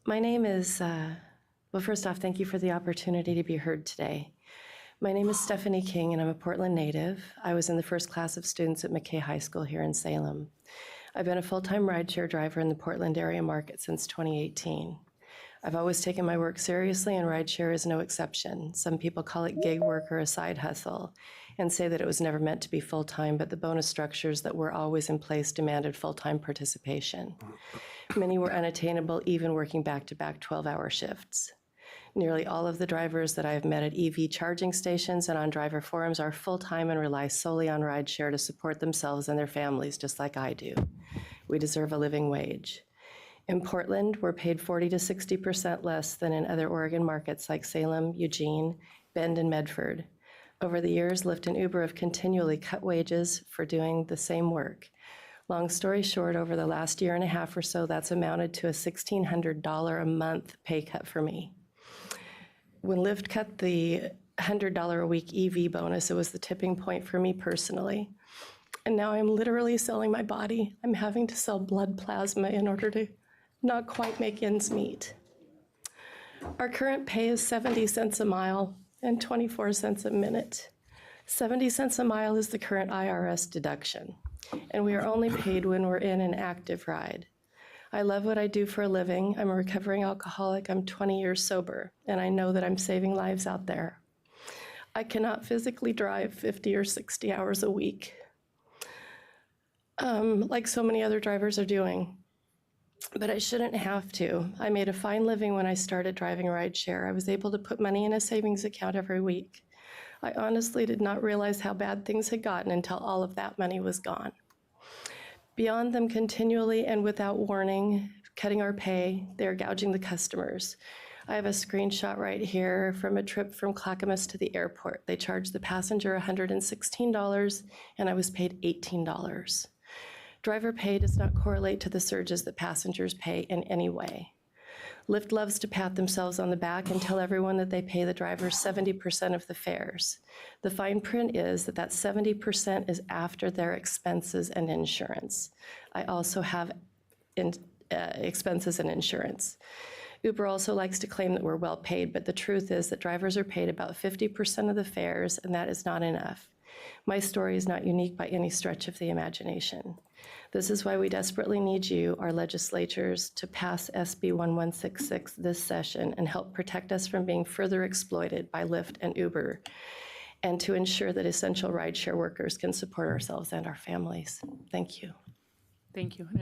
My name is, well, first off, thank you for the opportunity to be heard today. My name is Stephanie King, and I'm a Portland native. I was in the first class of students at McKay High School here in Salem. I've been a full-time rideshare driver in the Portland area market since 2018. I've always taken my work seriously, and rideshare is no exception. Some people call it gig work or a side hustle and say that it was never meant to be full-time, but the bonus structures that were always in place demanded full-time participation. Many were unattainable, even working back-to-back 12-hour shifts. Nearly all of the drivers that I have met at EV charging stations and on driver forums are full-time and rely solely on rideshare to support themselves and their families, just like I do. We deserve a living wage. In Portland, we're paid 40 to 60% less than in other Oregon markets like Salem, Eugene, Bend, and Medford. Over the years, Lyft and Uber have continually cut wages for doing the same work. Long story short, over the last year and a half or so, that's amounted to a $1,600 a month pay cut for me. When Lyft cut the $100 a week EV bonus, it was the tipping point for me personally. And now I'm literally selling my body. I'm having to sell blood plasma in order to not quite make ends meet. Our current pay is 70 cents a mile and 24 cents a minute. 70 cents a mile is the current IRS deduction, and we are only paid when we're in an active ride. I love what I do for a living. I'm a recovering alcoholic. I'm 20 years sober, and I know that I'm saving lives out there. I cannot physically drive 50 or 60 hours a week, like so many other drivers are doing. But I shouldn't have to. I made a fine living when I started driving rideshare. I was able to put money in a savings account every week. I honestly did not realize how bad things had gotten until all of that money was gone. Beyond them continually and without warning, cutting our pay, they're gouging the customers. I have a screenshot right here from a trip from Clackamas to the airport. They charged the passenger $116, and I was paid $18. Driver pay does not correlate to the surges that passengers pay in any way. Lyft loves to pat themselves on the back and tell everyone that they pay the drivers 70% of the fares. The fine print is that that 70% is after their expenses and insurance. I also have expenses and insurance. Uber also likes to claim that we're well paid, but the truth is that drivers are paid about 50% of the fares, and that is not enough. My story is not unique by any stretch of the imagination. This is why we desperately need you, our legislatures, to pass SB 1166 this session and help protect us from being further exploited by Lyft and Uber, and to ensure that essential rideshare workers can support ourselves and our families. Thank you. Thank you.